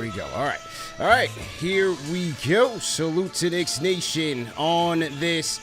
we go. All right. Here we go. Salute to Knicks Nation on this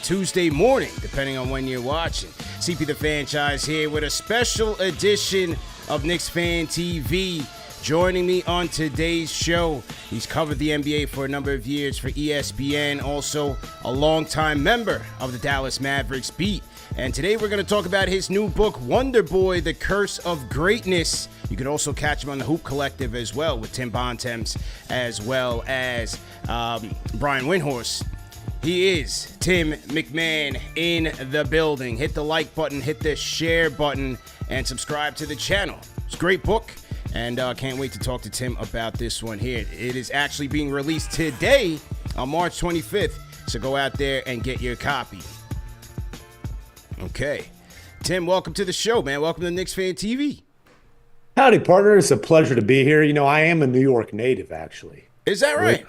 Tuesday morning, depending on when you're watching. CP the Franchise here with a special edition of KnicksFanTV. Joining me on today's show, he's covered the NBA for a number of years for ESPN, also a longtime member of the Dallas Mavericks beat. And today we're going to talk about his new book, Wonder Boy, The Curse of Greatness. You can also catch him on the Hoop Collective as well with Tim Bontemps as well as Brian Windhorst. He is Tim Macmahon in the building. Hit the like button, hit the share button, and subscribe to the channel. It's a great book, and can't wait to talk to Tim about this one here. It is actually being released today on March 25th, so go out there and get your copy. Okay. Tim, welcome to the show, man. Welcome to KnicksFanTV. Howdy, partner. It's a pleasure to be here. You know, I am a New York native, actually. Is that right?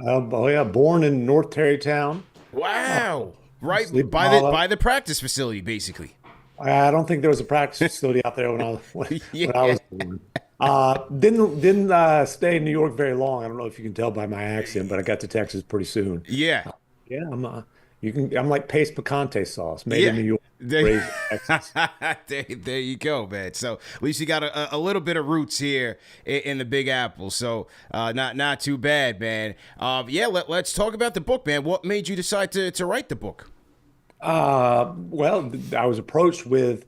Oh, yeah. Born in North Terrytown. Wow. Right by the practice facility, basically. I don't think there was a practice facility out there when I was born. Didn't stay in New York very long. I don't know if you can tell by my accent, but I got to Texas pretty soon. Yeah. Yeah, I'm like paste picante sauce made in New York. There you go, man. So at least you got a little bit of roots here in the Big Apple. So not too bad, man. Let's talk about the book, man. What made you decide to write the book? Well, I was approached with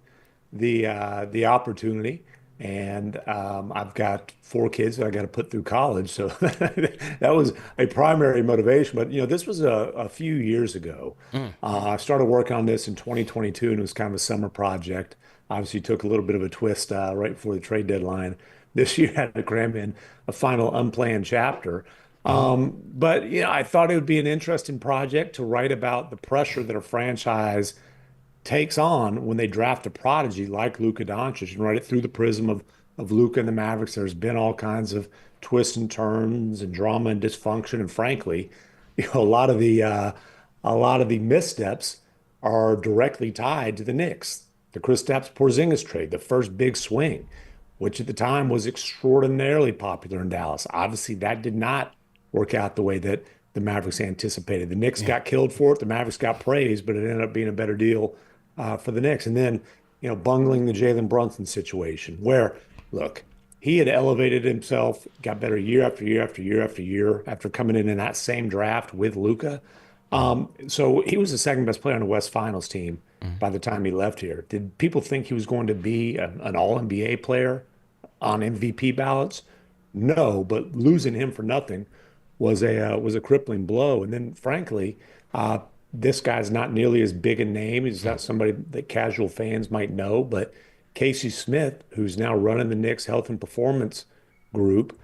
the opportunity, and I've got 4 kids that I got to put through college, so that was a primary motivation. But this was a few years ago. I started working on this in 2022, and it was kind of a summer project. Obviously, took a little bit of a twist right before the trade deadline. This year, I had to cram in a final unplanned chapter. But I thought it would be an interesting project to write about the pressure that a franchise takes on when they draft a prodigy like Luka Doncic and write it through the prism of Luka and the Mavericks. There's been all kinds of twists and turns and drama and dysfunction, and frankly, a lot of the missteps are directly tied to the Knicks. The Kristaps Porzingis trade, the first big swing, which at the time was extraordinarily popular in Dallas. Obviously, that did not work out the way that the Mavericks anticipated. The Knicks got killed for it. The Mavericks got praised, but it ended up being a better deal for the Knicks. And then, bungling the Jalen Brunson situation where, look, he had elevated himself, got better year after year after year after year after coming in that same draft with Luka. So he was the second best player on the West Finals team by the time he left here. Did people think he was going to be an All-NBA player on MVP ballots? No, but losing him for nothing was a crippling blow. And then, frankly, this guy's not nearly as big a name. He's not somebody that casual fans might know, but Casey Smith, who's now running the Knicks Health and Performance Group,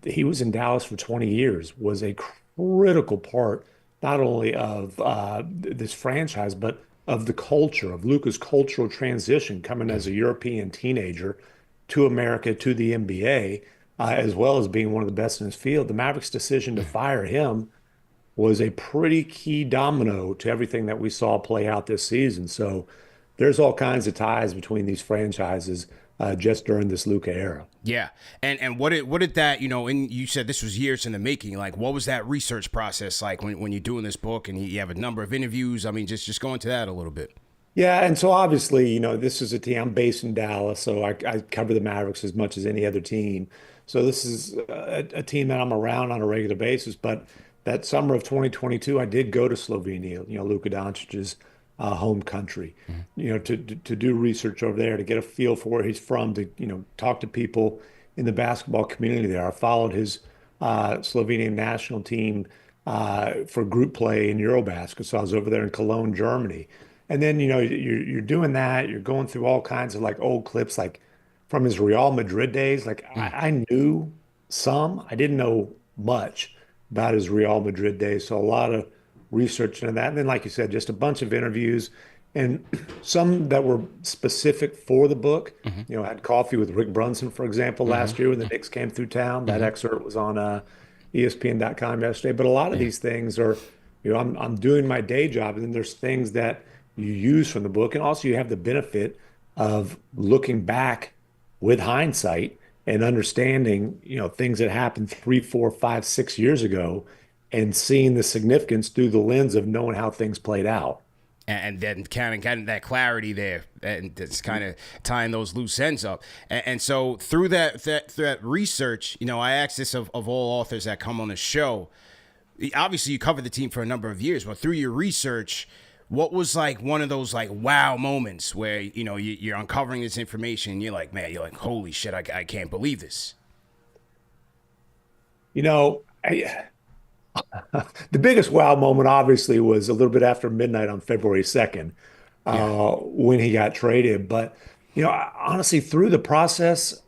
he was in Dallas for 20 years, was a critical part not only of this franchise, but of the culture, of Luka's cultural transition coming as a European teenager to America, to the NBA, as well as being one of the best in his field. The Mavericks' decision to fire him was a pretty key domino to everything that we saw play out this season. So there's all kinds of ties between these franchises just during this Luka era. Yeah. And what did that, and you said this was years in the making, like what was that research process like when you're doing this book and you have a number of interviews? I mean, just go into that a little bit. Yeah, and so obviously, this is a team. I'm based in Dallas, so I cover the Mavericks as much as any other team. So this is a team that I'm around on a regular basis. But that summer of 2022, I did go to Slovenia, Luka Doncic's home country, to do research over there, to get a feel for where he's from, to, talk to people in the basketball community there. I followed his Slovenian national team for group play in Eurobasket. So I was over there in Cologne, Germany. And then, you're doing that. You're going through all kinds of like old clips, like from his Real Madrid days. Like I knew some, I didn't know much about his Real Madrid days. So a lot of research into that. And then, like you said, just a bunch of interviews and some that were specific for the book. I had coffee with Rick Brunson, for example, last year when the Knicks came through town. That excerpt was on ESPN.com yesterday. But a lot of these things are, I'm doing my day job, and then there's things that you use from the book. And also you have the benefit of looking back with hindsight and understanding, things that happened 3, 4, 5, 6 years ago and seeing the significance through the lens of knowing how things played out. And then kind of getting that clarity there, and it's kind of tying those loose ends up. And so through that research, I asked this of all authors that come on the show. Obviously, you covered the team for a number of years, but through your research, what was like one of those like wow moments where you're uncovering this information and you're like, man, you're like, holy shit, I can't believe this. You know, I, the biggest wow moment obviously was a little bit after midnight on February 2nd, Yeah. when he got traded. But, honestly, through the process,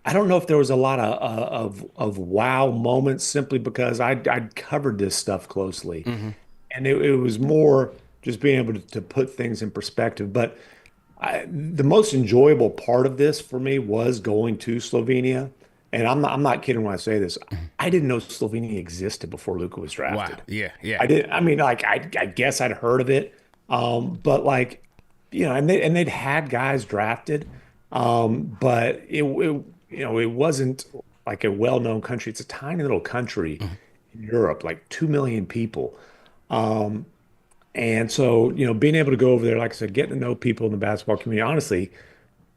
I don't know if there was a lot of wow moments simply because I'd covered this stuff closely. Mm-hmm. And it was more just being able to put things in perspective. But the most enjoyable part of this for me was going to Slovenia. And I'm not kidding when I say this. I didn't know Slovenia existed before Luka was Wow. drafted. Yeah. Yeah. I didn't. I mean, like I guess I'd heard of it, but like and they'd had guys drafted, but it wasn't like a well-known country. It's a tiny little country in Europe, like 2 million people. Um, and so, being able to go over there, like I said, getting to know people in the basketball community, honestly,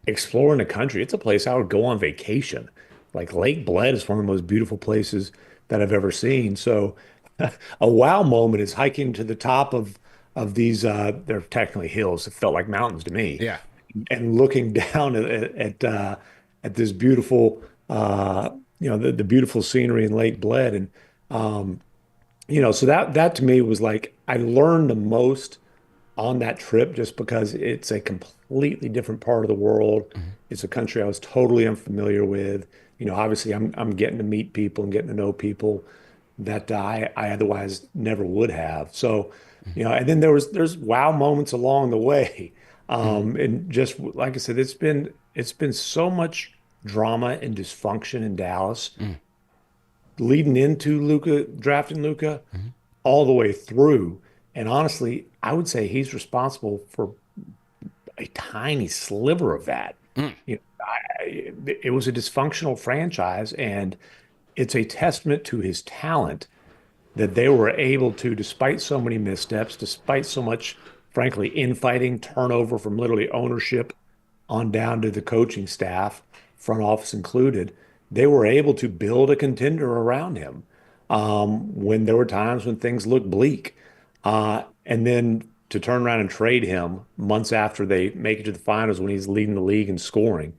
exploring the country, it's a place I would go on vacation. Like Lake Bled is one of the most beautiful places that I've ever seen. So a wow moment is hiking to the top of these they're technically hills. It felt like mountains to me. Yeah. And looking down at this beautiful the beautiful scenery in Lake Bled. And so that to me was like I learned the most on that trip just because it's a completely different part of the world. It's a country I was totally unfamiliar with. Obviously I'm getting to meet people and getting to know people that I otherwise never would have. So, and then there's wow moments along the way. Mm-hmm. And just like I said, it's been so much drama and dysfunction in Dallas leading into Luka drafting Luka Mm-hmm. all the way through. And honestly, I would say he's responsible for a tiny sliver of that. Mm. It was a dysfunctional franchise, and it's a testament to his talent that they were able to, despite so many missteps, despite so much, frankly, infighting, turnover from literally ownership on down to the coaching staff, front office included, they were able to build a contender around him when there were times when things looked bleak. And then to turn around and trade him months after they make it to the finals when he's leading the league in scoring.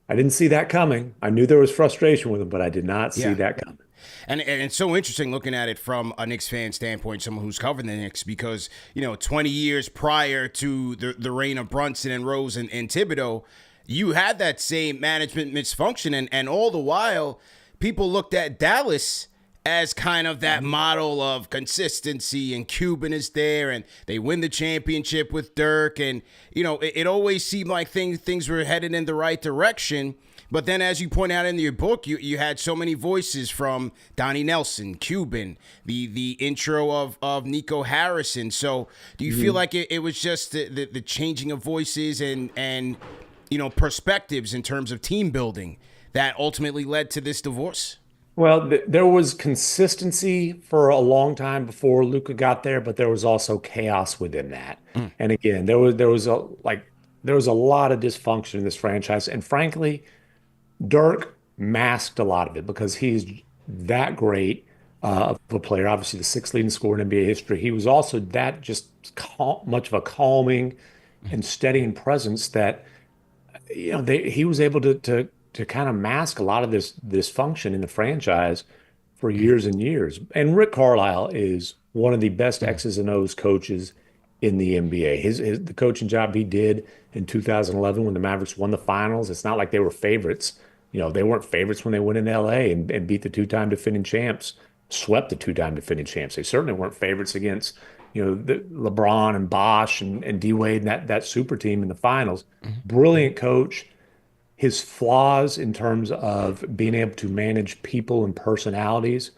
I didn't see that coming. I knew there was frustration with him, but I did not see Yeah. that coming. And it's so interesting looking at it from a Knicks fan standpoint, someone who's covered the Knicks, because 20 years prior to the reign of Brunson and Rose and Thibodeau, you had that same management misfunction, and all the while, people looked at Dallas as kind of that model of consistency, and Cuban is there, and they win the championship with Dirk, and it always seemed like things were headed in the right direction. But then, as you point out in your book, you had so many voices from Donnie Nelson, Cuban, the intro of Nico Harrison. So, do you feel like it was just the changing of voices and perspectives in terms of team building that ultimately led to this divorce? Well, there was consistency for a long time before Luka got there, but there was also chaos within that. Mm. And again, there was a lot of dysfunction in this franchise, and frankly, Dirk masked a lot of it because he's that great of a player. Obviously, the sixth leading scorer in NBA history. He was also that just much of a calming and steadying presence that he was able to kind of mask a lot of this dysfunction in the franchise for years and years. And Rick Carlisle is one of the best X's and O's coaches in the NBA. The coaching job he did in 2011 when the Mavericks won the finals, it's not like they were favorites. They weren't favorites when they went in LA and beat the two-time defending champs, swept the two-time defending champs. They certainly weren't favorites against, the LeBron and Bosh and D Wade and that super team in the finals. Brilliant coach. His flaws in terms of being able to manage people and personalities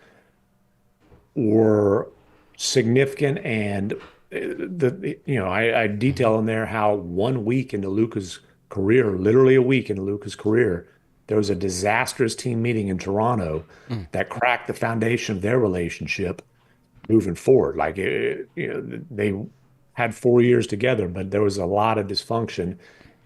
were significant. And I detail in there how 1 week into Luka's career, literally a week into Luka's career, there was a disastrous team meeting in Toronto Mm. that cracked the foundation of their relationship moving forward. They had 4 years together, but there was a lot of dysfunction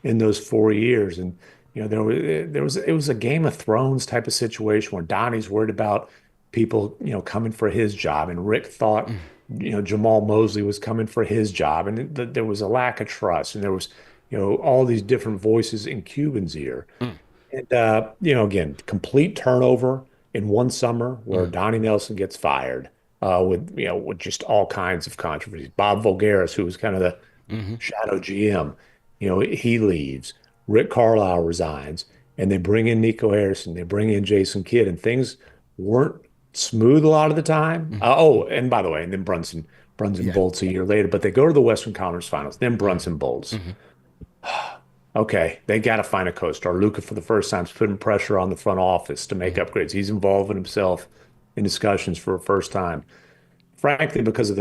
in those 4 years. And, it was a Game of Thrones type of situation where Donnie's worried about people, coming for his job. And Rick thought, Mm. Jamal Mosley was coming for his job. And there was a lack of trust. And there was, all these different voices in Cuban's ear. Mm. And again, complete turnover in one summer where Mm. Donnie Nelson gets fired with just all kinds of controversies. Bob Voulgaris, who was kind of the Hmm. shadow GM, he leaves. Rick Carlisle resigns, and they bring in Nico Harrison. They bring in Jason Kidd, and things weren't smooth a lot of the time. Mm. And by the way, and then Brunson Yeah. bolts a year later, but they go to the Western Conference Finals. Then Mm. Brunson bolts. Hmm. Okay, they got to find a co-star. Luka, for the first time, is putting pressure on the front office to make Hmm. upgrades. He's involving himself in discussions for a first time. Frankly, because of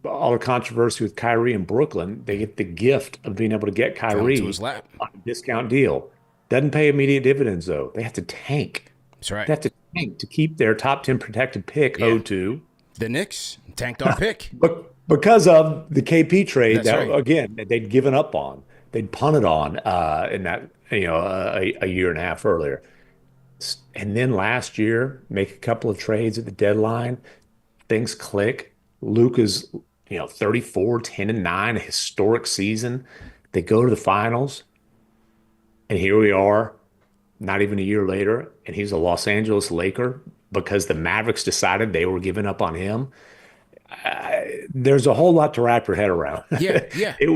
all the controversy with Kyrie in Brooklyn, they get the gift of being able to get Fell into his Kyrie lap. on a discount deal. Doesn't pay immediate dividends, though. They have to tank. That's right. They have to tank to keep their top 10 protected pick, Yeah. O2. The Knicks tanked our pick. But because of the KP trade That's that right. again that they'd given up on, they'd punted on in that a year and a half earlier, and then last year make a couple of trades at the deadline, things click. Luka's 34, 10 and 9, a historic season. They go to the finals, and here we are, not even a year later, and he's a Los Angeles Laker because the Mavericks decided they were giving up on him. There's a whole lot to wrap your head around. Yeah. Yeah. It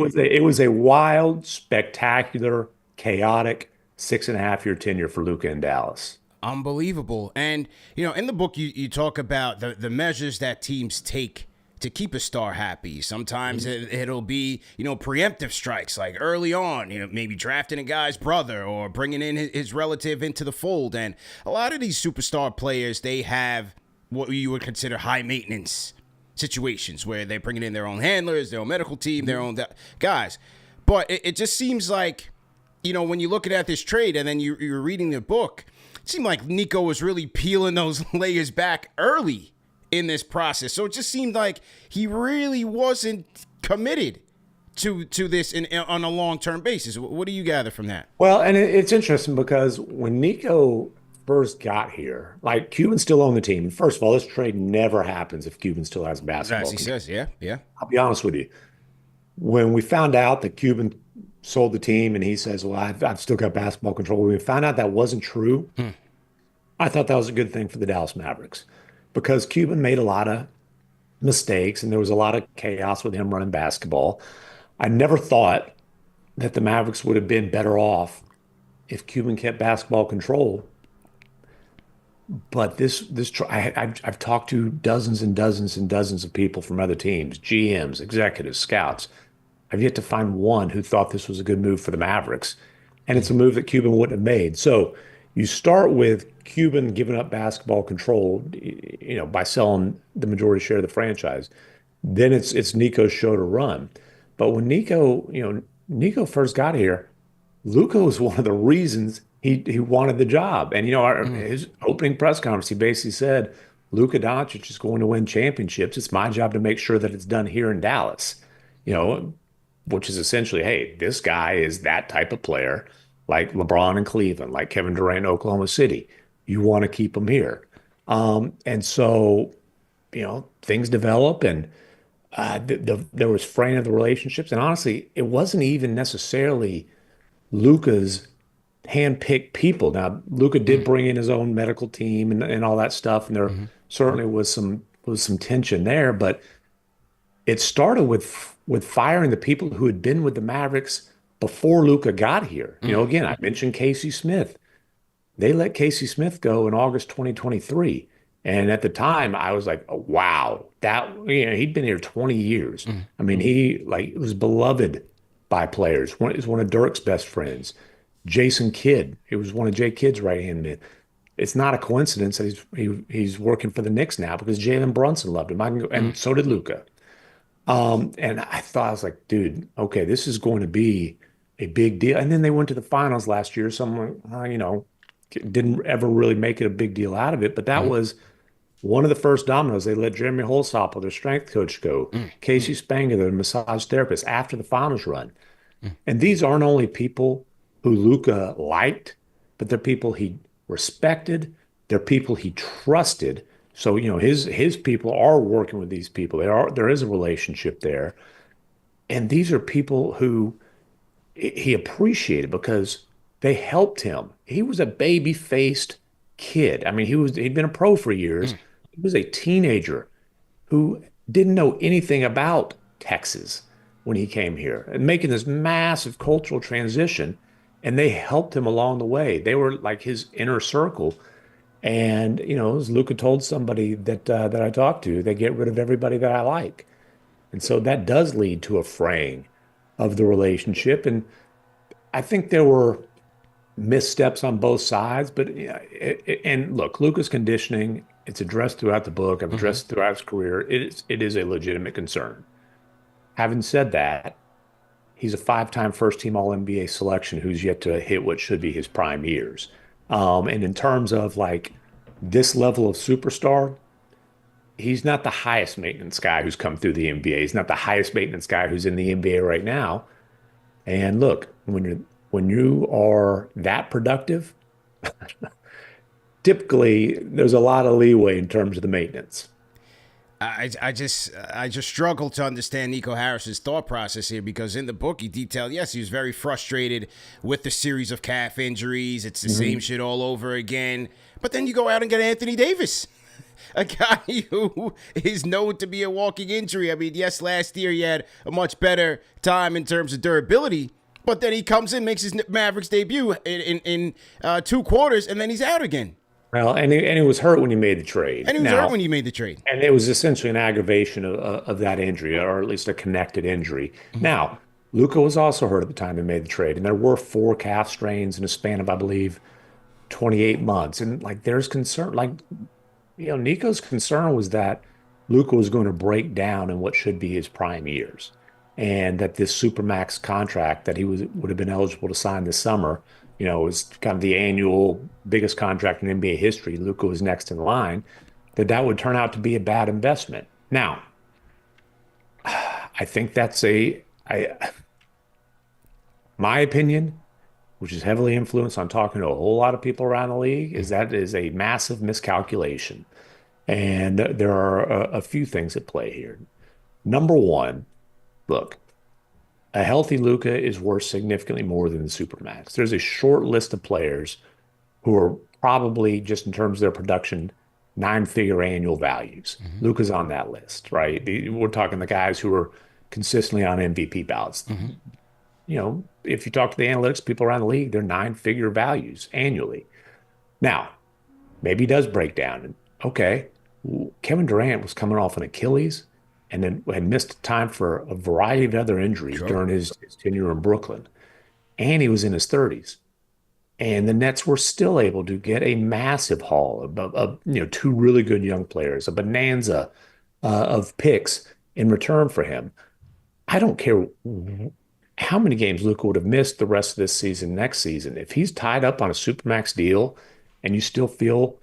was a wild, spectacular, chaotic 6.5 year tenure for Luka in Dallas. Unbelievable. And, in the book, you talk about the measures that teams take to keep a star happy. Sometimes it'll be, preemptive strikes, like early on, maybe drafting a guy's brother or bringing in his relative into the fold. And a lot of these superstar players, they have what you would consider high maintenance situations where they're bringing in their own handlers, their own medical team, their own guys. But it just seems like, when you're looking at this trade and then you're reading the book, it seemed like Nico was really peeling those layers back early in this process. So it just seemed like he really wasn't committed to this on a long-term basis. What do you gather from that? Well, and it's interesting because when Nico first got here, like Cuban still owned the team. First of all, this trade never happens if Cuban still has As basketball he control. says, yeah, yeah. I'll be honest with you. When we found out that Cuban sold the team and he says, well, I've still got basketball control, when we found out that wasn't true, Hmm. I thought that was a good thing for the Dallas Mavericks because Cuban made a lot of mistakes and there was a lot of chaos with him running basketball. I never thought that the Mavericks would have been better off if Cuban kept basketball control. But I've talked to dozens and dozens and dozens of people from other teams, GMs, executives, scouts. I've yet to find one who thought this was a good move for the Mavericks. And it's a move that Cuban wouldn't have made. So you start with Cuban giving up basketball control, by selling the majority share of the franchise. Then it's Nico's show to run. But when Nico first got here, Luka was one of the reasons he wanted the job. And Mm. his opening press conference, he basically said, Luka Doncic is going to win championships. It's my job to make sure that it's done here in Dallas. You know, which is essentially, hey, this guy is that type of player, like LeBron in Cleveland, like Kevin Durant in Oklahoma City. You want to keep him here. And so, things develop and there was fraying of the relationships. And honestly, it wasn't even necessarily Luca's handpicked people. Now, Luca did Mm. bring in his own medical team and all that stuff, and there Hmm. certainly was some tension there. But it started with firing the people who had been with the Mavericks before Luca got here. Mm. Again, I mentioned Casey Smith. They let Casey Smith go in August 2023. And at the time, I was like, oh, wow, he'd been here 20 years. Mm. I mean, he was beloved by players. He's one of Dirk's best friends. Jason Kidd, he was one of Jay Kidd's right-hand men. It's not a coincidence that he's working for the Knicks now because Jalen Brunson loved him. Mm. And so did Luca. And I was like, dude, okay, this is going to be a big deal. And then they went to the finals last year. So I'm like, didn't ever really make it a big deal out of it, but that Mhm. was one of the first dominoes. They let Jeremy Holsopple, their strength coach, go. Mm, Casey Spangler, their massage therapist, after the finals run. mm, And these aren't only people who Luka liked, but they're people he respected. They're people he trusted. So, his people are working with these people. There is a relationship there. And these are people who he appreciated because they helped him. He was a baby-faced kid. I mean, he'd been a pro for years. mm. He was a teenager who didn't know anything about Texas when he came here and making this massive cultural transition. And they helped him along the way. They were like his inner circle. And, as Luca told somebody that I talked to, they get rid of everybody that I like. And so that does lead to a fraying of the relationship. And I think there were missteps on both sides, but yeah, and look, Luka's conditioning, it's addressed throughout the book. I've Mhm. addressed it throughout his career. It is a legitimate concern. Having said that, he's a five-time first-team All-NBA selection who's yet to hit what should be his prime years. And in terms of like this level of superstar, he's not the highest maintenance guy who's come through the NBA. He's not the highest maintenance guy who's in the NBA right now. And look, when you are that productive, typically there's a lot of leeway in terms of the maintenance. I just struggle to understand Nico Harris's thought process here because in the book he detailed, yes, he was very frustrated with the series of calf injuries. It's the same Mhm. shit all over again. But then you go out and get Anthony Davis, a guy who is known to be a walking injury. I mean, yes, last year he had a much better time in terms of durability, but then he comes in, makes his Mavericks debut in 2 quarters, and then he's out again. Well, and he was hurt when he made the trade. And he was hurt Now, when he made the trade. and it was essentially an aggravation of that injury, or at least a connected injury. Mhm. Now, Luka was also hurt at the time he made the trade, and there were four calf strains in a span of, I believe, 28 months. And like, there's concern, like, Nico's concern was that Luka was going to break down in what should be his prime years, and that this supermax contract that he would have been eligible to sign this summer, was kind of the annual biggest contract in NBA history. Luka was next in line. That would turn out to be a bad investment. Now, I think my opinion, which is heavily influenced on talking to a whole lot of people around the league, is that is a massive miscalculation. And there are a few things at play here. Number one, look, a healthy Luka is worth significantly more than the Supermax. There's a short list of players who are probably, just in terms of their production, nine-figure annual values. Mhm. Luka's on that list, right? We're talking the guys who are consistently on MVP ballots. Mhm. If you talk to the analytics people around the league, they're nine-figure values annually. Now, maybe he does break down. And okay, Kevin Durant was coming off an Achilles and then had missed time for a variety of other injuries Sure. during his tenure in Brooklyn. And he was in his 30s. And the Nets were still able to get a massive haul of two really good young players, a bonanza of picks in return for him. I don't care how many games Luka would have missed the rest of this season, next season. If he's tied up on a supermax deal and you still feel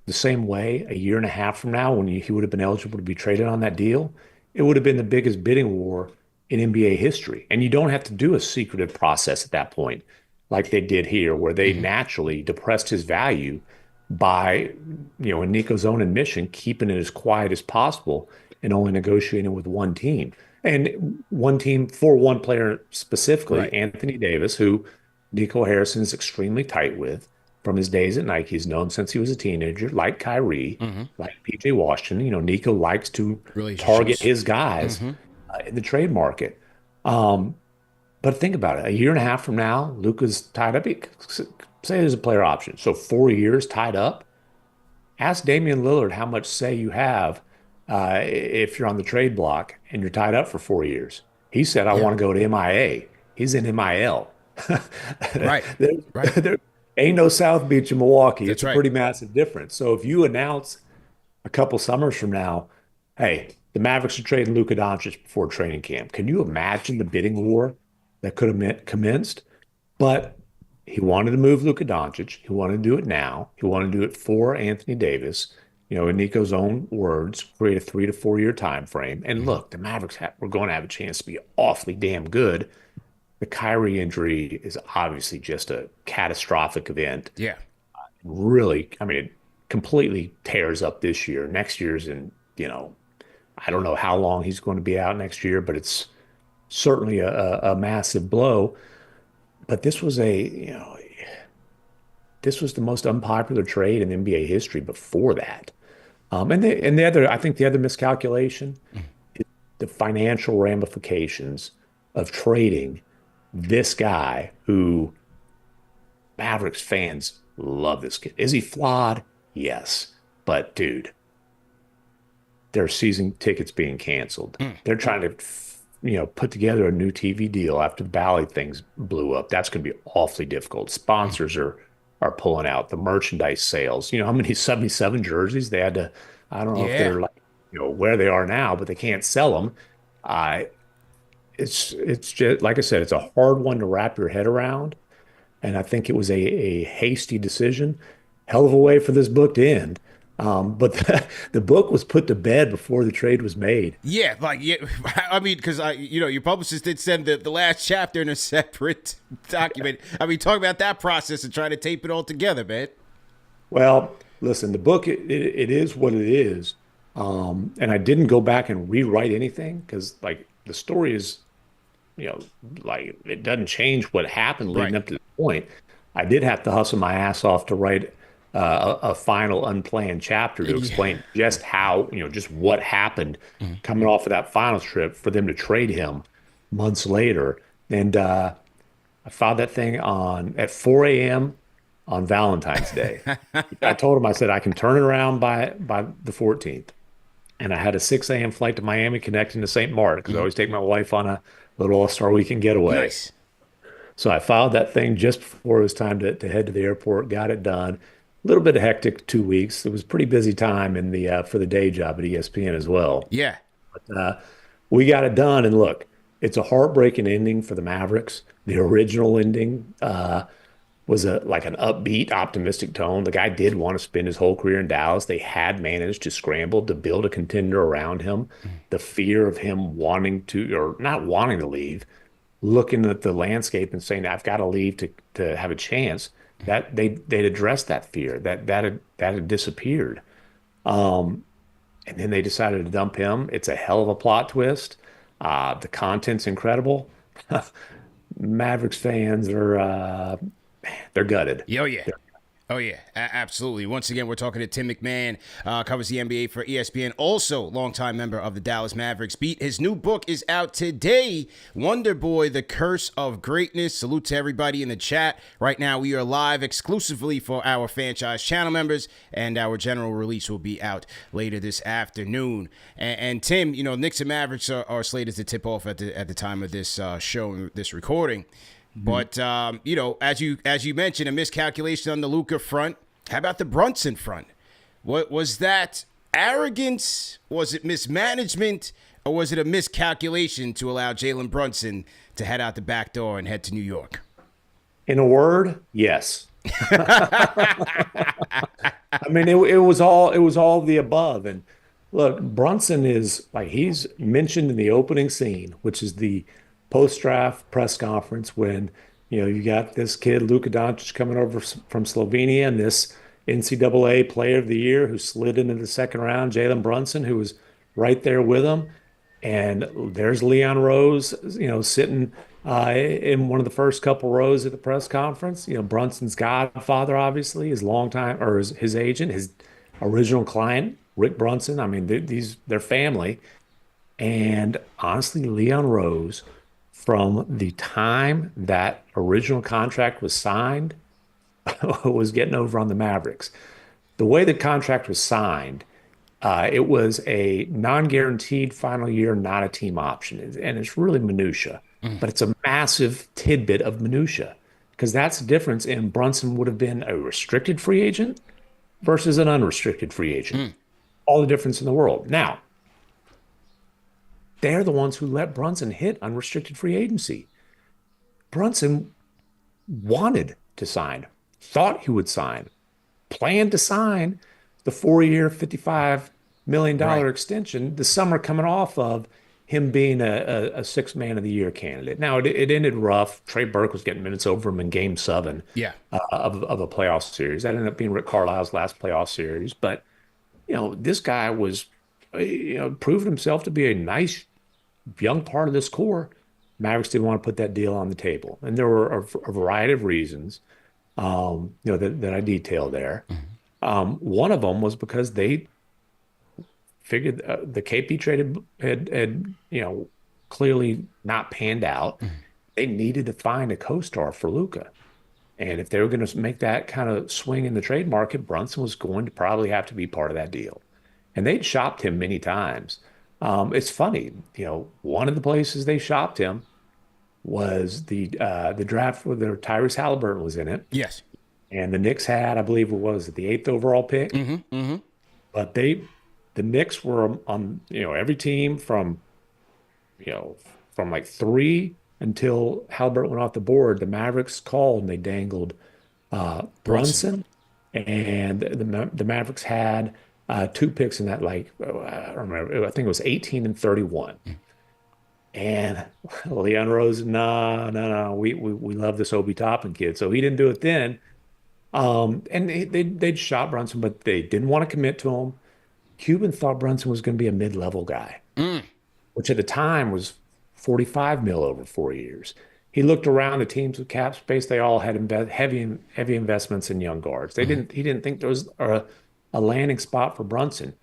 the same way a year and a half from now when he would have been eligible to be traded on that deal, it would have been the biggest bidding war in NBA history. And you don't have to do a secretive process at that point, like they did here, where they Mhm. naturally depressed his value by, in Nico's own admission, keeping it as quiet as possible and only negotiating with one team. And one team for one player specifically, Right. Anthony Davis, who Nico Harrison is extremely tight with from his days at Nike. He's known since he was a teenager, like Kyrie, Mhm. like PJ Washington. Nico likes to target Relationships. his guys Mhm. in the trade market. Um, but think about it. A year and a half from now, Luka's tied up. Say there's a player option. So 4 years tied up. Ask Damian Lillard how much say you have if you're on the trade block and you're tied up for 4 years. He said, I Yeah. want to go to MIA. He's in MIL. Right. There, Right. there ain't no South Beach in Milwaukee. That's It's a right. pretty massive difference. So if you announce a couple summers from now, hey, the Mavericks are trading Luka Doncic before training camp, can you imagine the bidding war that could have commenced? But He wanted to move Luka Doncic. He wanted to do it now. He wanted to do it for Anthony Davis. In Nico's own words, create a 3 to 4 year time frame. And Mhm. look, the Mavericks were going to have a chance to be awfully damn good. The Kyrie injury is obviously just a catastrophic event. Yeah. Really, I mean, it completely tears up this year. Next year's I don't know how long he's going to be out next year, but it's certainly a massive blow. But this was the most unpopular trade in NBA history before that. I think the other miscalculation, Mhm. the financial ramifications of trading this guy who Mavericks fans love this kid. Is he flawed? Yes. But dude, their season tickets being canceled. Mm. They're trying to, put together a new TV deal after the Bally things blew up. That's going to be awfully difficult. Mm. Sponsors are pulling out the merchandise sales. You know how many 77 jerseys they had to, I don't know if Yeah. they're like, where they are now, but they can't sell them. Uh, it's just like I said, it's a hard one to wrap your head around. And I think it was a hasty decision. Hell of a way for this book to end. But the book was put to bed before the trade was made. Yeah, like yeah, I mean, because your publicist did send the last chapter in a separate document. I mean, talk about that process and trying to tape it all together, man. Well, listen, the book, it is what it is. And I didn't go back and rewrite anything because, like, the story is, you know, like it doesn't change what happened leading Right. up to the point. I did have to hustle my ass off to write a final unplanned chapter to Yeah. explain just how, just what happened Mhm. coming off of that finals trip for them to trade him months later. And I filed that thing on at 4 a.m. on Valentine's Day. I told him, I said, I can turn it around by the 14th. And I had a 6 a.m. flight to Miami connecting to St. Martin because I Mhm. always take my wife on a little All-Star weekend getaway. Nice. So I filed that thing just before it was time to head to the airport, got it done. A little bit of hectic 2 weeks. It was a pretty busy time in the for the day job at ESPN as well. Yeah. Uh, we got it done, and look, it's a heartbreaking ending for the Mavericks. The original ending was like an upbeat, optimistic tone. The guy did want to spend his whole career in Dallas. They had managed to scramble to build a contender around him. Mhm. The fear of him wanting to, or not wanting to leave, looking at the landscape and saying, "I've got to leave to have a chance." That they'd addressed that fear. That had disappeared. Um, and then they decided to dump him. It's a hell of a plot twist. The content's incredible. Mavericks fans are they're gutted. Yo, yeah. Oh yeah, absolutely. Once again, we're talking to Tim Macmahon, covers the NBA for ESPN, also longtime member of the Dallas Mavericks beat. His new book is out today, Wonder Boy: The Curse of Greatness. Salute to everybody in the chat. Right now, we are live exclusively for our franchise channel members, and our general release will be out later this afternoon. And Tim, Knicks and Mavericks are slated to tip off at the time of this show, this recording. But as you mentioned, a miscalculation on the Luka front. How about the Brunson front? What was that? Arrogance? Was it mismanagement? Or was it a miscalculation to allow Jalen Brunson to head out the back door and head to New York? In a word, yes. I mean, it was all the above. And look, Brunson is like he's mentioned in the opening scene, which is the post-draft press conference when you got this kid Luka Doncic coming over from Slovenia and this NCAA Player of the Year who slid into the second round, Jalen Brunson, who was right there with him. And there's Leon Rose, sitting in one of the first couple rows at the press conference. Brunson's godfather, obviously, his longtime or his agent, his original client, Rick Brunson. I mean, they're family. And honestly, Leon Rose, from the time that original contract was signed, was getting over on the Mavericks. The way the contract was signed, it was a non-guaranteed final year, not a team option, and it's really minutia, Mm. but it's a massive tidbit of minutia because that's the difference. And Brunson would have been a restricted free agent versus an unrestricted free agent. Mm. All the difference in the world. Now, they're the ones who let Brunson hit unrestricted free agency. Brunson wanted to sign, thought he would sign, planned to sign the 4-year, $55 million Right. extension the summer coming off of him being a sixth man of the year candidate. Now, it ended rough. Trey Burke was getting minutes over him in game seven Yeah. of a playoff series. That ended up being Rick Carlisle's last playoff series. But, this guy was, proved himself to be a nice young part of this core. Mavericks didn't want to put that deal on the table. And there were a variety of reasons, that I detailed there. One of them was because they figured the KP trade had clearly not panned out. They needed to find a co-star for Luka. And if they were going to make that kind of swing in the trade market, Brunson was going to probably have to be part of that deal. And they'd shopped him many times. It's funny, one of the places they shopped him was the draft where Tyrese Halliburton was in it. Yes. And the Knicks had, I believe it was the eighth overall pick. But the Knicks were on, every team you know, from like three until Halliburton went off the board. The Mavericks called and they dangled Brunson. Brunson, and the Mavericks had two picks in that. Like I don't remember, I think it was 18 and 31. And Leon Rose, no, we love this Obi Toppin kid, so he didn't do it then. And they'd shot Brunson, but they didn't want to commit to him. Cuban thought Brunson was going to be a mid-level guy, which at the time was 45 mil over 4 years. He looked around the teams with cap space; they all had heavy investments in young guards. He didn't think there was a landing spot for Brunson.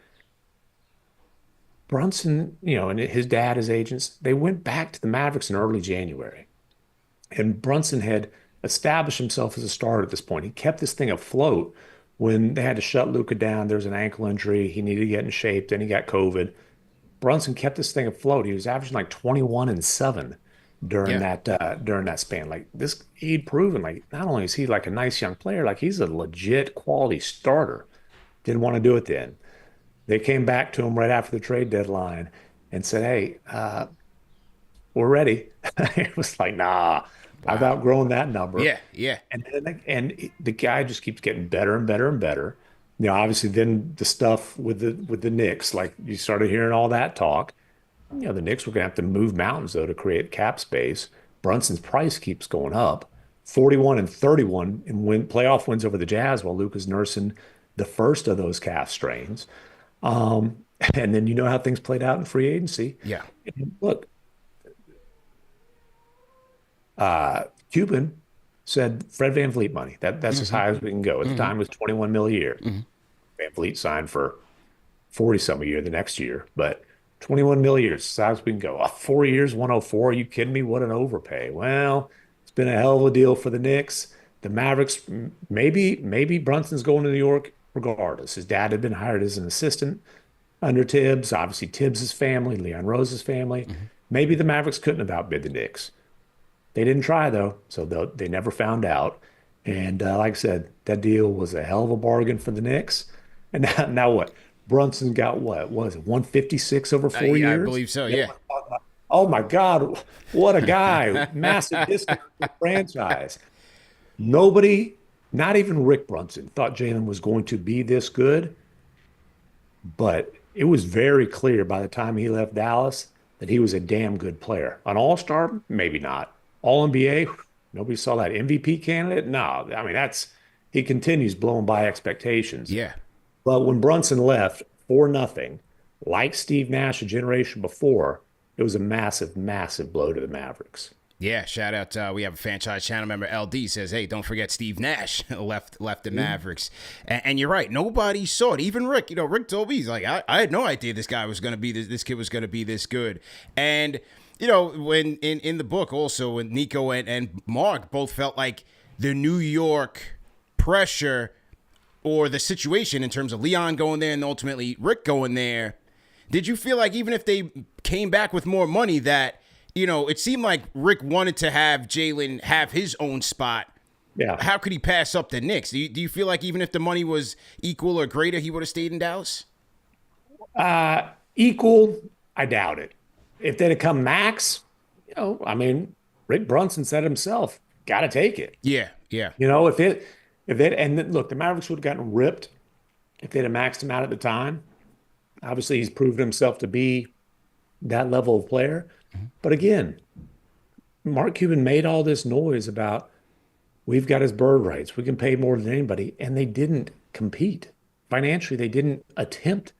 Brunson, and his dad, his agents, they went back to the Mavericks in early January. And Brunson had established himself as a starter at this point. He kept this thing afloat when they had to shut Luka down. There was an ankle injury. He needed to get in shape. Then he got COVID. Brunson kept this thing afloat. He was averaging like 21 and 7 during Yeah. that span. Like this, he'd proven like not only is he like a nice young player, like he's a legit quality starter. Didn't want to do it then. They came back to him right after the trade deadline and said, "Hey, we're ready." It was like, "Nah, I've Wow. outgrown that number." Yeah. Yeah. And the guy just keeps getting better and better and better. Obviously, then the stuff with the Knicks, like you started hearing all that talk. The Knicks were going to have to move mountains though to create cap space. Brunson's price keeps going up, 41 and 31 in playoff wins over the Jazz, while Luka's nursing the first of those calf strains. And then you know how things played out in free agency. Yeah. And look, Cuban said Fred VanVleet money. That's as high as we can go. At the time, it was 21 mil a year. Van Vliet signed for 40 some a year the next year, but 21 mil a year is as high as we can go. 4 years, 104. Are you kidding me? What an overpay. Well, it's been a hell of a deal for the Knicks. The Mavericks, maybe Brunson's going to New York regardless. His dad had been hired as an assistant under Tibbs. Obviously, Tibbs' family, Leon Rose's family. Maybe the Mavericks couldn't have outbid the Knicks. They didn't try though, so they never found out. And like I said, that deal was a hell of a bargain for the Knicks. And now what? Brunson got what? Was it 156 over four Yeah, I years? believe so. Yeah. Yeah. Oh my God, what a guy! Massive discount for the franchise. Nobody, not even Rick Brunson, thought Jalen was going to be this good. But it was very clear by the time he left Dallas that he was a damn good player. An all-star, maybe not. All NBA, nobody saw that. MVP candidate? No. I mean, he continues blowing by expectations. Yeah. But when Brunson left for nothing, like Steve Nash a generation before, it was a massive, massive blow to the Mavericks. Yeah, shout out. We have a franchise channel member, LD, says, "Hey, don't forget Steve Nash left the Mavericks." And you're right. Nobody saw it. Even Rick. Rick told me, he's like, I had no idea this guy was going to be this kid was going to be this good. And when in the book also, when Nico and Mark both felt like the New York pressure or the situation in terms of Leon going there and ultimately Rick going there, did you feel like even if they came back with more money that it seemed like Rick wanted to have Jalen have his own spot? Yeah. How could he pass up the Knicks? Do you feel like even if the money was equal or greater, he would have stayed in Dallas? Equal, I doubt it. If they'd have come max, I mean, Rick Brunson said himself, got to take it. Yeah, yeah. You know, if it, and then, look, the Mavericks would have gotten ripped if they'd have maxed him out at the time. Obviously, he's proven himself to be that level of player. Mhm. But again, Mark Cuban made all this noise about we've got his bird rights. We can pay more than anybody. And they didn't compete. Financially, they didn't attempt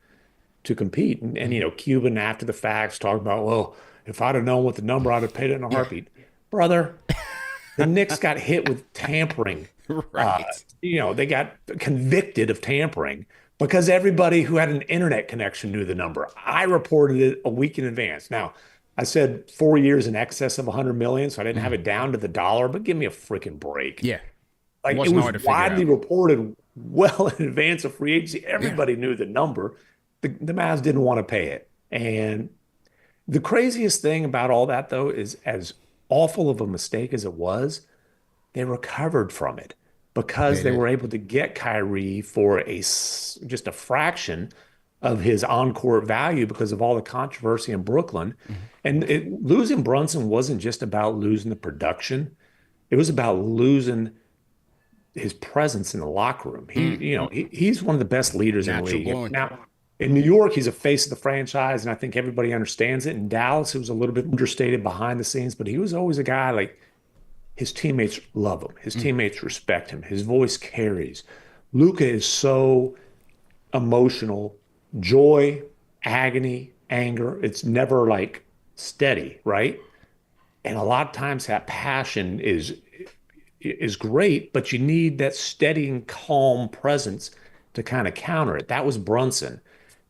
to compete. And Mhm. Cuban after the facts talked about, well, if I'd have known what the number, I'd have paid it in a Yeah. heartbeat. Brother, the Knicks got hit with tampering. Uh, Right. they got convicted of tampering because everybody who had an internet connection knew the number. I reported it a week in advance. Now, I said 4 years in excess of 100 million, so I didn't have Mhm. it down to the dollar, but give me a freaking break. Yeah. It Like it wasn't was hard to figure widely out. reported well in advance of free agency. Yeah. Everybody knew the number. The Mavs didn't want to pay it. And the craziest thing about all that, though, is as awful of a mistake as it was, they recovered from it because They they did. were able to get Kyrie for just a fraction of his on-court value because of all the controversy in Brooklyn. Mhm. And losing Brunson wasn't just about losing the production. It was about losing his presence in the locker room. Mm. He's one of the best leaders in the Natural league. born. Now, in New York, he's a face of the franchise, and I think everybody understands it. In Dallas, it was a little bit understated behind the scenes, but he was always a guy like his teammates love him. His Mm. teammates respect him. His voice carries. Luka is so emotional, joy, agony, anger. It's never like steady, right? And a lot of times that passion is great, but you need that steady and calm presence to kind of counter it. That was Brunson.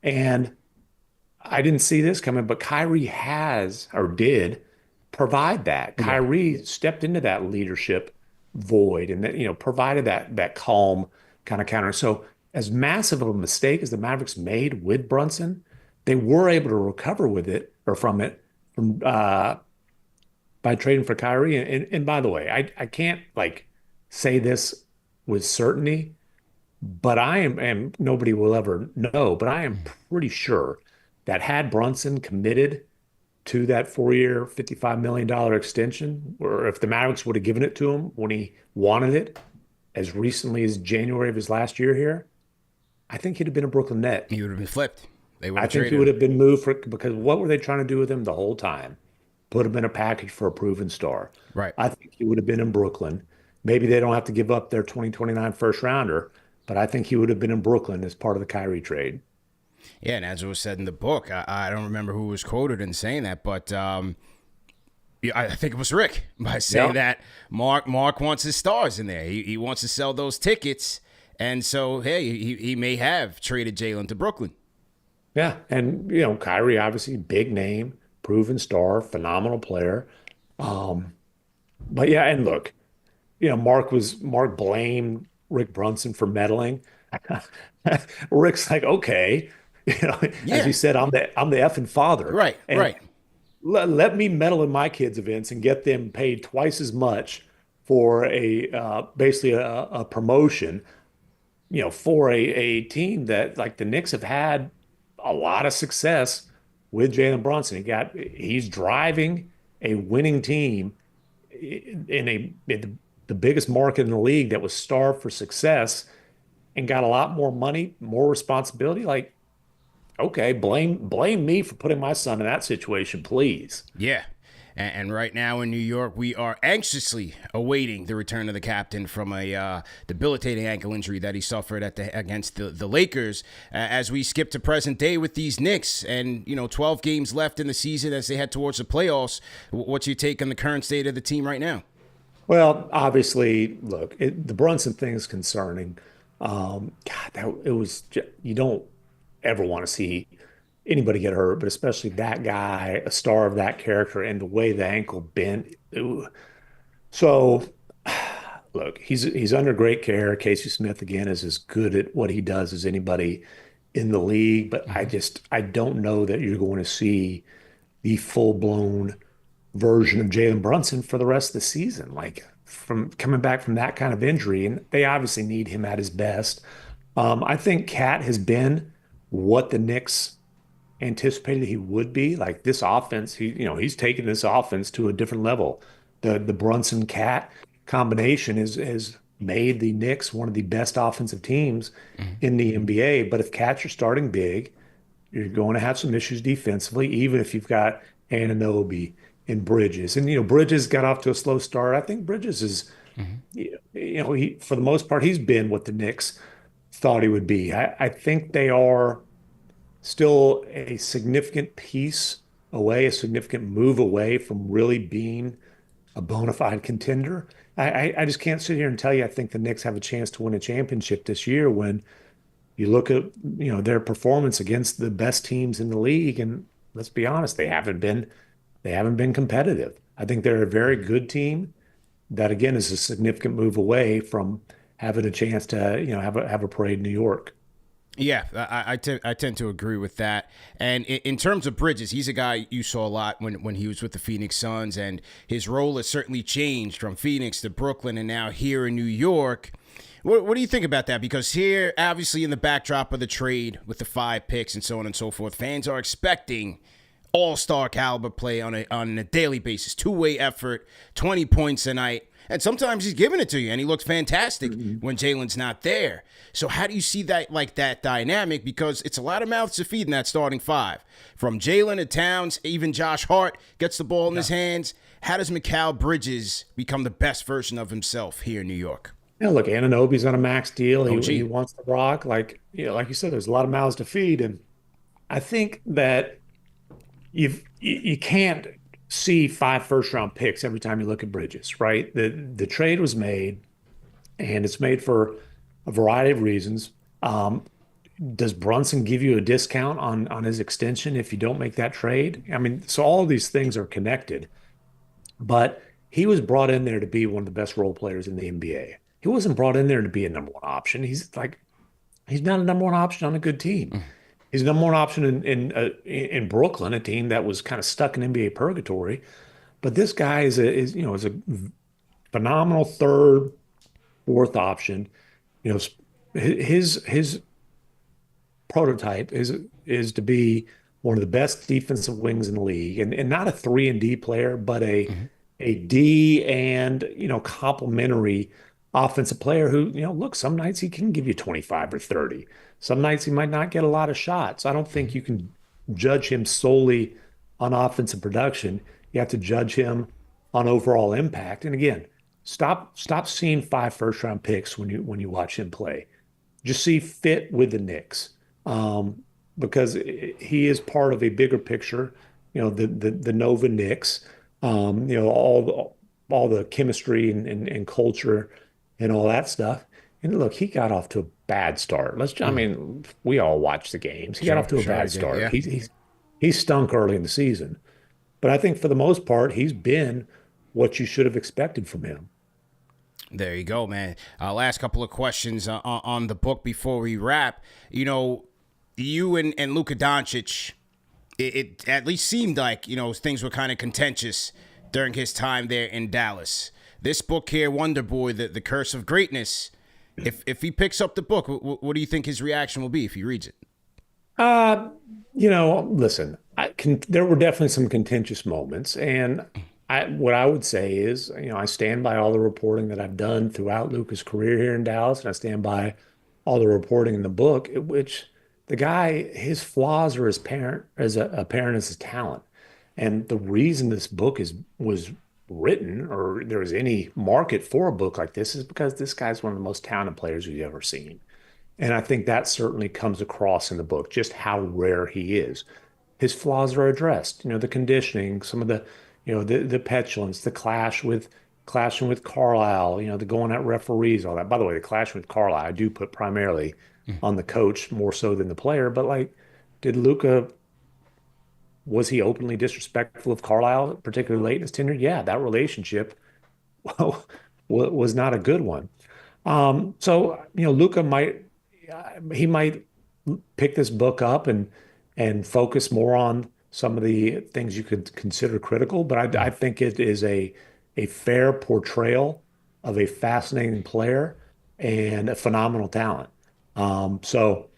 And I didn't see this coming, but Kyrie has or did provide that. Yeah. Kyrie stepped into that leadership void and that, provided that calm kind of counter. So as massive of a mistake as the Mavericks made with Brunson, they were able to recover with it or from it from by trading for Kyrie. And by the way, I can't like say this with certainty, but I am, and nobody will ever know, but I am Mm. pretty sure that had Brunson committed to that 4 year, $55 million extension, or if the Mavericks would have given it to him when he wanted it as recently as January of his last year here, I think he'd have been a Brooklyn Net. He would have been flipped. They would I have think he traded would him. have been moved for because what were they trying to do with him the whole time? Put him in a package for a proven star. Right. I think he would have been in Brooklyn. Maybe they don't have to give up their 2029 first rounder, but I think he would have been in Brooklyn as part of the Kyrie trade. Yeah, and as it was said in the book, I don't remember who was quoted in saying that, but yeah, I think it was Rick by saying Yeah. that Mark wants his stars in there. He wants to sell those tickets, and so hey, he may have traded Jalen to Brooklyn. Yeah. And, Kyrie, obviously, big name, proven star, phenomenal player. Um, but yeah, and look, Mark blamed Rick Brunson for meddling. Rick's like, okay, as Yeah, you said, I'm the effing father. right, And right. let me meddle in my kids' events and get them paid twice as much for a basically a promotion, for a team that like the Knicks have had a lot of success with Jalen Brunson. He's driving a winning team in the biggest market in the league that was starved for success and got a lot more money, more responsibility. Like, okay, blame me for putting my son in that situation, please. Yeah. And right now in New York, we are anxiously awaiting the return of the captain from a debilitating ankle injury that he suffered against the Lakers. As we skip to present day with these Knicks, and 12 games left in the season as they head towards the playoffs. What's your take on the current state of the team right now? Well, obviously, look, the Brunson thing is concerning. God, you don't ever want to see anybody get hurt, but especially that guy, a star of that character, and the way the ankle bent. Ooh. So, look, he's under great care. Casey Smith again is as good at what he does as anybody in the league, but Mm-hmm. I don't know that you're going to see the full-blown version of Jalen Brunson for the rest of the season. Like from coming back from that kind of injury, and they obviously need him at his best. I think Cat has been what the Knicks anticipated he would be. Like this offense, he's taken this offense to a different level. The Brunson Cat. combination has made the Knicks one of the best offensive teams in the NBA. But if Cats are starting big, you're going to have some issues defensively, even if you've got Anunoby and Bridges. And, Bridges got off to a slow start. I think Bridges is, Mhm. for the most part, he's been what the Knicks thought he would be. I think they are still a significant piece away, a significant move away from really being a bona fide contender. I just can't sit here and tell you I think the Knicks have a chance to win a championship this year when you look at their performance against the best teams in the league, and let's be honest, they haven't been competitive. I think they're a very good team that again is a significant move away from having a chance to have a parade in New York. Yeah, I tend to agree with that. And in terms of Bridges, he's a guy you saw a lot when he was with the Phoenix Suns, and his role has certainly changed from Phoenix to Brooklyn and now here in New York. What do you think about that? Because here, obviously, in the backdrop of the trade with the 5 picks and so on and so forth, fans are expecting all-star caliber play on a daily basis, two-way effort, 20 points a night. And sometimes he's giving it to you, and he looks fantastic when Jalen's not there. So how do you see that dynamic? Because it's a lot of mouths to feed in that starting five. From Jalen to Towns, even Josh Hart gets the ball in his hands. How does Mikal Bridges become the best version of himself here in New York? Yeah, look, Anunoby's on a max deal. He OG. wants to rock. Like you said, there's a lot of mouths to feed, and I think that you can't see 5 first-round picks every time you look at Bridges, right? The trade was made, and it's made for a variety of reasons. Does Brunson give you a discount on his extension if you don't make that trade? I mean, so all these things are connected. But he was brought in there to be one of the best role players in the NBA. He wasn't brought in there to be a number one option. He's not a number one option on a good team. He's a number one option in Brooklyn, a team that was kind of stuck in NBA purgatory. But this guy is a phenomenal third, fourth option. You know, his prototype is to be one of the best defensive wings in the league, and not a 3 and D player, but a D and complementary offensive player who, look, some nights he can give you 25 or 30. Some nights he might not get a lot of shots. I don't think you can judge him solely on offensive production. You have to judge him on overall impact. And again, stop seeing 5 first-round picks when you watch him play. Just see fit with the Knicks, because he is part of a bigger picture. The Nova Knicks. All the chemistry and culture and all that stuff. And look, he got off to a bad start. I mean, we all watch the games. He got Sure, off to a sure I bad did. start. Yeah. He stunk early in the season. But I think for the most part, he's been what you should have expected from him. There you go, man. Last couple of questions on the book before we wrap. You and Luka Doncic, it at least seemed like, things were kind of contentious during his time there in Dallas. This book here, Wonder Boy, the Curse of Greatness, if he picks up the book, what do you think his reaction will be if he reads it? Uh, Listen, there were definitely some contentious moments, and what I would say is, I stand by all the reporting that I've done throughout Luka's career here in Dallas, and I stand by all the reporting in the book, which the guy, his flaws are apparent as his talent. And the reason this book was written, or there was any market for a book like this, is because this guy's one of the most talented players we've ever seen. And I think that certainly comes across in the book, just how rare he is. His flaws are addressed, the conditioning, some of the petulance, the clashing with Carlisle, the going at referees, all that. By the way, the clashing with Carlisle, I do put primarily on the coach more so than the player. But did Luka was he openly disrespectful of Carlisle, particularly late in his tenure? Yeah, that relationship was not a good one. So Luca might pick this book up and focus more on some of the things you could consider critical, but I think it is a fair portrayal of a fascinating player and a phenomenal talent. So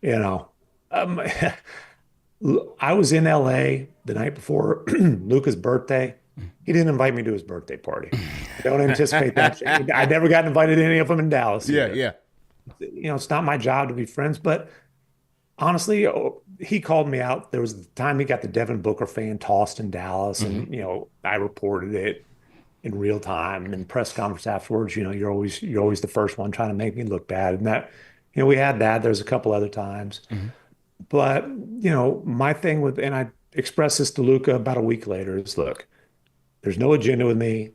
you know, um, I was in LA the night before Luca's birthday. He didn't invite me to his birthday party. Don't anticipate that. I never got invited to any of them in Dallas Yeah, either. yeah. It's not my job to be friends, but honestly, he called me out. There was the time he got the Devin Booker fan tossed in Dallas, Hmm. and I reported it in real time. And in press conference afterwards, you're always the first one trying to make me look bad. And that, we had that. There's a couple other times, Hmm. but my thing with, and I expressed this to Luka about a week later, is look, there's no agenda with me.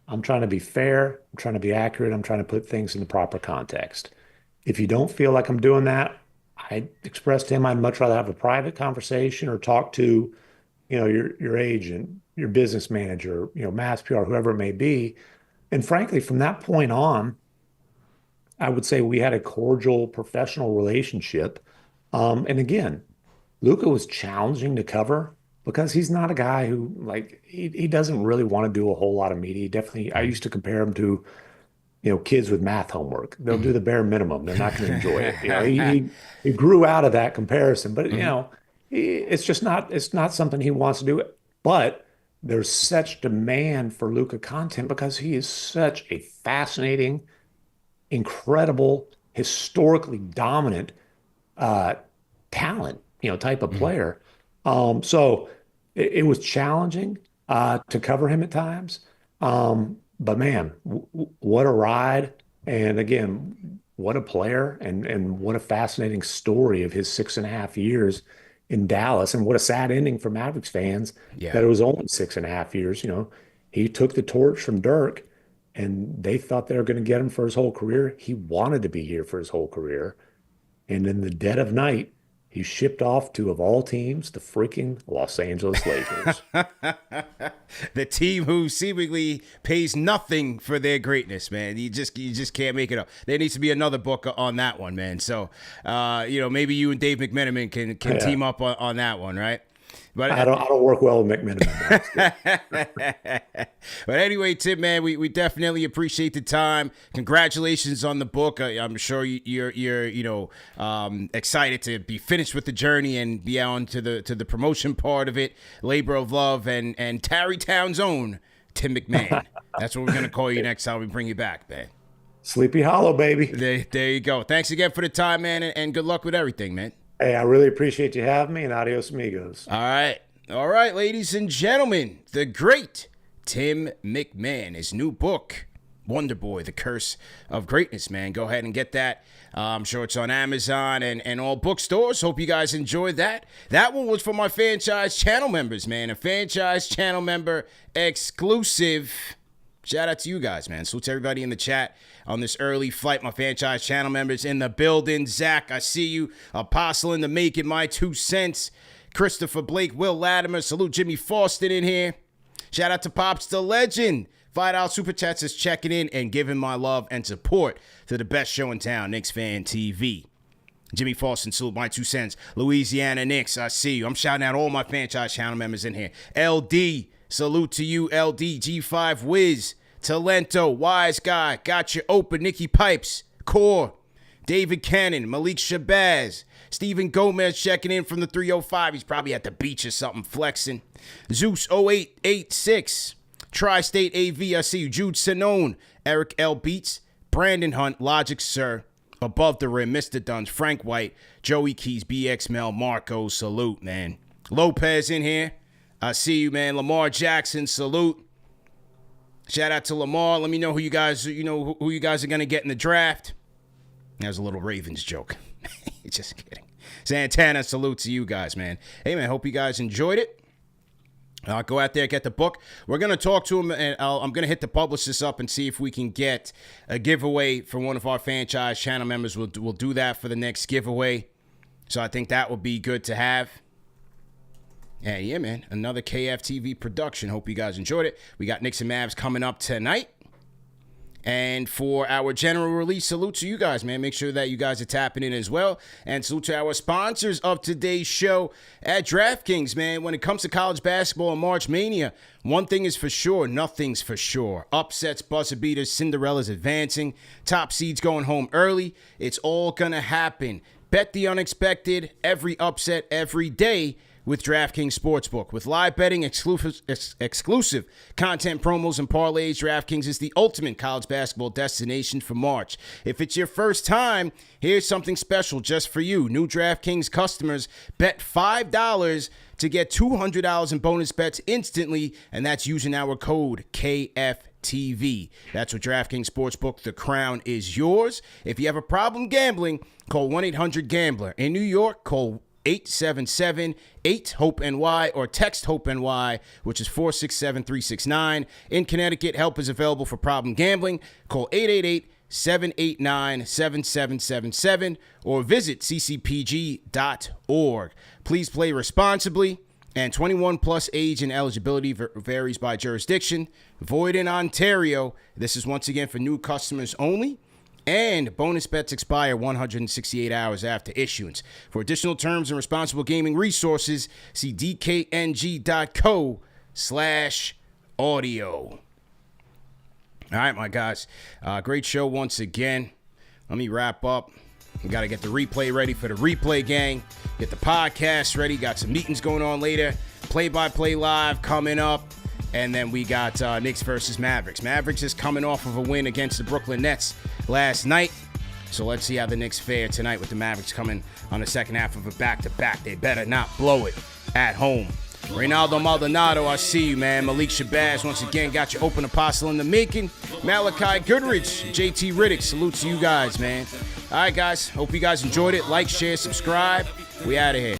I'm trying to be fair. I'm trying to be accurate. I'm trying to put things in the proper context. If you don't feel like I'm doing that, I expressed to him I'd much rather have a private conversation or talk to, your agent, your business manager, Mavs PR, whoever it may be. And frankly, from that point on, I would say we had a cordial professional relationship. And again, Luka was challenging to cover because he's not a guy who like he doesn't really want to do a whole lot of media. Definitely, I used to compare him to kids with math homework. They'll do Hmm. the bare minimum. They're not going to enjoy it. He grew out of that comparison, but Hmm. it's just not something he wants to do. But there's such demand for Luka content because he is such a fascinating, incredible, historically dominant uh, talent, type of Hmm. player. So it was challenging to cover him at times. But man, what a ride. And again, what a player and what a fascinating story of his 6.5 years in Dallas. And what a sad ending for Mavericks fans Yeah. that it was only 6.5 years. He took the torch from Dirk and they thought they were going to get him for his whole career. He wanted to be here for his whole career. And in the dead of night, he shipped off to, of all teams, the freaking Los Angeles Lakers. The team who seemingly pays nothing for their greatness, man. You just can't make it up. There needs to be another book on that one, man. So, maybe you and Dave McMenamin can Yeah. team up on that one, right? I But don't work well with McMenamin. but anyway, Tim, man, we definitely appreciate the time. Congratulations on the book. I'm sure you're excited to be finished with the journey and be on to the promotion part of it. Labor of love and Tarrytown's own Tim McMahon. That's what we're gonna call you next time we bring you back, man. Sleepy Hollow, baby. There you go. Thanks again for the time, man, and good luck with everything, man. Hey, I really appreciate you having me, and adios, amigos. All right, ladies and gentlemen, the great Tim McMahon, his new book, Wonder Boy, The Curse of Greatness, man. Go ahead and get that. I'm sure it's on Amazon and all bookstores. Hope you guys enjoyed that. That one was for my franchise channel members, man. A franchise channel member exclusive. Shout out to you guys, man. Salute to everybody in the chat on this early flight. My franchise channel members in the building. Zach, I see you. Apostle in the making, my 2 cents. Christopher Blake, Will Latimer. Salute Jimmy Foston in here. Shout out to Pops the Legend. $5 Super Chats is checking in and giving my love and support to the best show in town, KnicksFanTV. Jimmy Foston, salute my 2 cents. Louisiana Knicks, I see you. I'm shouting out all my franchise channel members in here. LD, salute to you, LD, G5 Wiz, Talento, Wise Guy, Got You Open, Nikki Pipes, Core, David Cannon, Malik Shabazz, Stephen Gomez checking in from the 305. He's probably at the beach or something, flexing. Zeus 0886, Tri-State AV, I see you. Jude Sinone, Eric L. Beats, Brandon Hunt, Logic Sir, Above the Rim, Mr. Duns, Frank White, Joey Keys, BX Mel, Marco, salute, man. Lopez in here. I see you, man. Lamar Jackson, salute. Shout out to Lamar. Let me know who you guys, who you guys are going to get in the draft. That was a little Ravens joke. Just kidding. Santana, salute to you guys, man. Hey, man, hope you guys enjoyed it. Go out there, get the book. We're going to talk to him, and I'm going to hit the publicist up and see if we can get a giveaway for one of our franchise channel members. We'll do that for the next giveaway. So I think that would be good to have. And yeah, man, another KFTV production. Hope you guys enjoyed it. We got Knicks and Mavs coming up tonight. And for our general release, salute to you guys, man. Make sure that you guys are tapping in as well. And salute to our sponsors of today's show at DraftKings, man. When it comes to college basketball and March Mania, one thing is for sure, nothing's for sure. Upsets, buzzer beaters, Cinderella's advancing, top seeds going home early. It's all going to happen. Bet the unexpected, every upset, every day with DraftKings Sportsbook. With live betting, exclusive content promos, and parlays, DraftKings is the ultimate college basketball destination for March. If it's your first time, here's something special just for you. New DraftKings customers bet $5 to get $200 in bonus bets instantly, and that's using our code KFTV. That's what DraftKings Sportsbook. The crown is yours. If you have a problem gambling, call 1-800-GAMBLER. In New York, call 877-8-HOPE-NY or text HOPE-NY, which is 467-369. In Connecticut, help is available for problem gambling. Call 888-789-7777 or visit ccpg.org. Please play responsibly, and 21 plus age and eligibility varies by jurisdiction. Void in Ontario. This is once again for new customers only. And bonus bets expire 168 hours after issuance. For additional terms and responsible gaming resources, see dkng.co/audio. All right, my guys. Great show once again. Let me wrap up. We got to get the replay ready for the replay gang. Get the podcast ready. Got some meetings going on later. Play-by-play live coming up. And then we got Knicks versus Mavericks. Mavericks is coming off of a win against the Brooklyn Nets last night. So let's see how the Knicks fare tonight with the Mavericks coming on the second half of a back-to-back. They better not blow it at home. Reynaldo Maldonado, I see you, man. Malik Shabazz, once again, got your open apostle in the making. Malachi Goodrich, JT Riddick, salute to you guys, man. All right, guys. Hope you guys enjoyed it. Like, share, subscribe. We out of here.